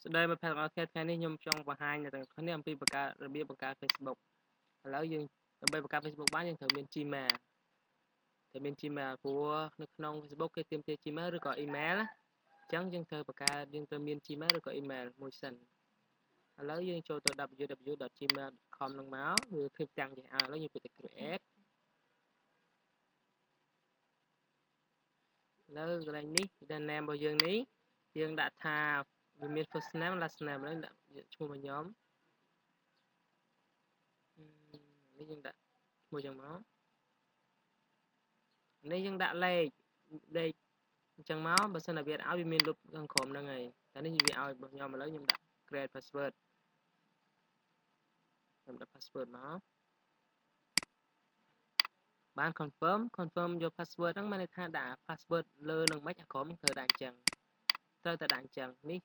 ស្ដីមកផាត់អត់ថ្ងៃនេះខ្ញុំចង់បង្ហាញនៅទាំងគ្នាអំពីបង្កើតរបៀបបង្កើត Facebook ឥឡូវយើងដើម្បីបង្កើត Facebook បានយើងត្រូវមាន Gmail ត្រូវមាន Gmail ព្រោះនៅក្នុង Facebook គេទាមទារ Gmail ឬក៏ email ណាអញ្ចឹងយើងត្រូវបង្កើតយើងត្រូវមាន Gmail ឬក៏ email មួយសិនឥឡូវយើងចូលទៅ www.gmail.com នឹងមកវាឃើញទាំងចេះឥឡូវយើងពិតតែ create ឥឡូវកន្លែងនេះគឺ name របស់យើងនេះយើងដាក់ថាវាមាន first name last name ហើយដាក់ឈ្មោះរបស់ខ្ញុំនេះយើងដាក់ឈ្មោះចឹងមកនេះយើងដាក់លេខអញ្ចឹងមកបើសិនតែវាឲ្យវាមានលុបខាងក្រោមហ្នឹងហើយតែនេះវាឲ្យរបស់ខ្ញុំឥឡូវខ្ញុំដាក់ create password ខ្ញុំដាក់ password មកបាន confirm យក password ហ្នឹងមានន័យថាដាក់ password លើនឹងមិនអាក្រោមត្រូវដាក់អញ្ចឹងត្រូវតែដាក់អញ្ចឹងនេះ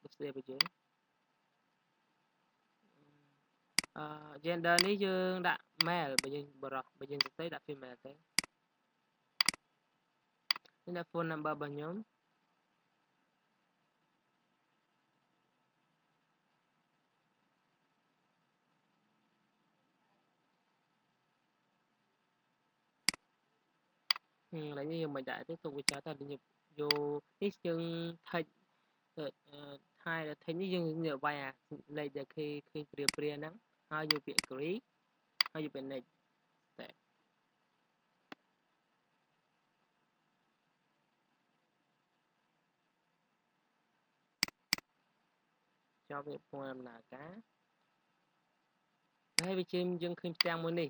ដូចស្ដីរបស់យើងgender នេះយើងដាក់ male បើយើងបរោះបើយើងស្ត្រីដាក់ female ទៅនេះដាក់ phone number របស់ខ្ញុំឥឡូវនេះយើងមិនដាក់ទេទុកវាចោលទៅយើងយកនេះយើងថិចហើយថិចនេះយើងវាយអាលេខដែលគេឃើញព្រាហ្នឹងហើយយកពាក្យ agree ហើយយកពាក្យ next តែចប់វាពងដំណើរការហើយវាជាយើងឃើញផ្ទាំងមួយនេះ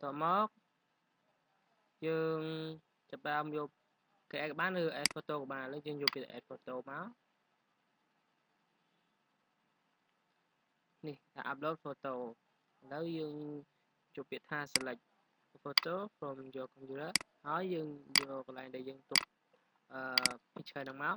តមកយើងចាប់ដើមយកគេអាចបានឬ add photo ក៏បានឥឡូវយើងយកពាក្យ add photo មកនេះថា upload photo ឥឡូវយើងចូលពាក្យថា select photo from your computer ហើយយើងយកកន្លែងដែលយើងទុកpicture ហ្នឹងមក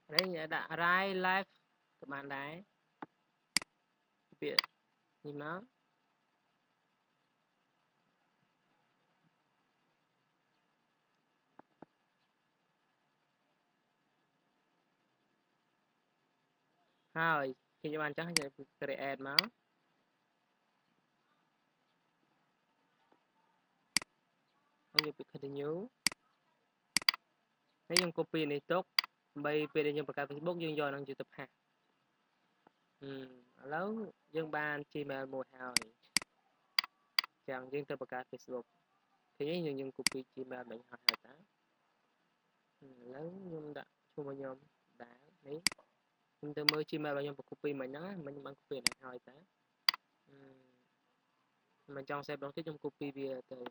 ហើយដាក់ write live ក៏បានដែរពាក្យនេះមកហើយគេបានអញ្ចឹងយើង create មកហើយយកពាក្យ continue ហើយយើង copy នេះទុកដើម្បីពេលដែលយើងបង្កើត Facebook យើងយកនឹងយកទៅផាសឥឡូវយើងបាន Gmail មួយហើយចឹងយើងទៅបង្កើត Facebook ឃើញយើង copy Gmail មិញហើយតាឥឡូវខ្ញុំដាក់ឈ្មោះរបស់ខ្ញុំដែរនេះខ្ញុំទៅមើល Gmail របស់ខ្ញុំ copy មិញហ្នឹងមិញបាន copy នេះហើយតាមិនចង់ save ដល់ទៀតខ្ញុំ copy វាទៅឥ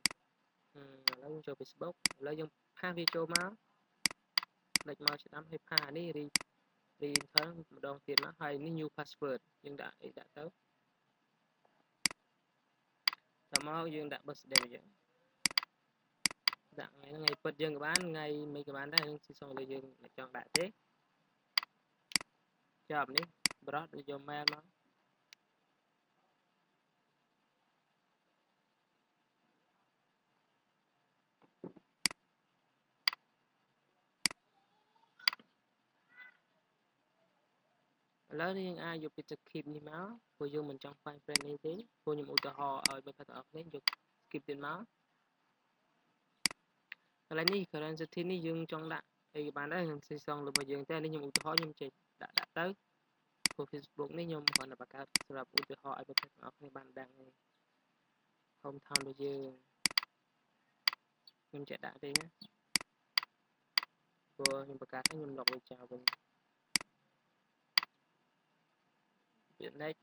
ឡូវចូល Facebook ឥឡូវយើងផាសវាចូលមកលេចមកឆ្នាំហើយផាសអានេះ re-enter ម្ដងទៀតមកហើយនេះ new password យើងដាក់អីដាក់ទៅដល់មកយើងដាក់ birthday យើងដាក់ថ្ងៃពិតយើងក៏បានថ្ងៃមិនក៏បានដែរយើងស៊ីសងលើយើងចង់ដាក់ទេចប់នេះបរោះយក mail មកឥឡូវនេះយើងអាចយកពាក្យ skip នេះមកព្រោះយើងមិនចង់ find friend នេះទេព្រោះខ្ញុំឧទាហរណ៍ឲ្យបងប្អូនទាំងអស់គ្នាយក skip ទៀតមកកន្លែងនេះ current city នេះយើងចង់ដាក់អីក៏បានដែរខ្ញុំស៊ីសងរបស់យើងតែនេះខ្ញុំឧទាហរណ៍ខ្ញុំចេះដាក់ទៅព្រោះ Facebook នេះខ្ញុំគ្រាន់តែបង្កើតសម្រាប់ឧទាហរណ៍ឲ្យបងប្អូនទាំងអស់គ្នាបានដឹងទេ hometown របស់យើង ខ្ញុំចេះដាក់ទេណាព្រោះខ្ញុំបង្កើតហើយខ្ញុំលុបវាចោលវិញវា next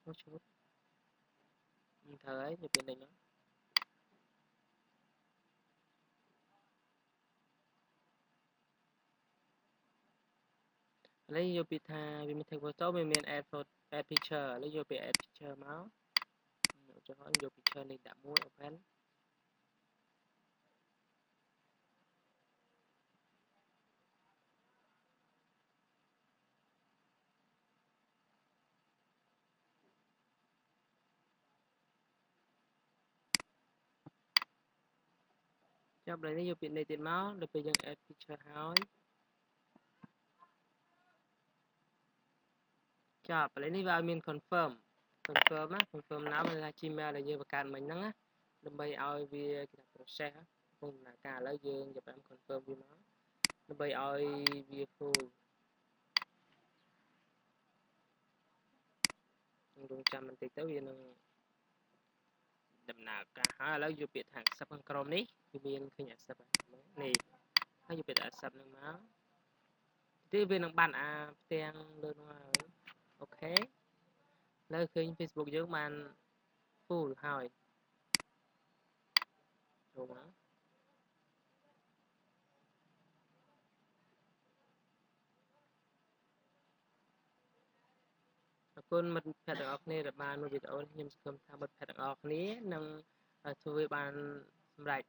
មកឈប់មិនត្រូវហើយវា next មកឥឡូវយកពាក្យថាវាមាន take photo វាមាន add photo add picture ឥឡូវយកពាក្យ add picture មកឧទាហរណ៍យក picture នេះដាក់មួយ open ចាប់ឥឡូវនេះយកពាក្យនេះទៀតមកដល់ពេលយើង add picture ហើយចាប់ឥឡូវនេះវាឲ្យមាន confirm ណា confirm ណាវាថា Gmail ដែលយើងបង្កើតមិញហ្នឹងណាដើម្បីឲ្យវាគេថា process កំពុងដំណើរការឥឡូវយើងចាប់បាន confirm វាមកដើម្បីឲ្យវា full រងចាំបន្តិចទៅវានឹងដំណើរការហើយឥឡូវយកពាក្យថា accept ខាងក្រោមនេះវាមានឃើញ accept នេះហើយយកពាក្យថា accept នឹងមកទីវានឹងបានអាផ្ទាំងលើនោះហើយអូខេនៅឃើញ Facebook យើងបាន full ហើយចូលមកអរគុណមិត្តភ័ក្តិទាំងអស់គ្នាដែលបានមើលវីដេអូនេះខ្ញុំសង្ឃឹមថាមិត្តភ័ក្តិទាំងអស់គ្នានឹងធ្វើវាបានសម្រេច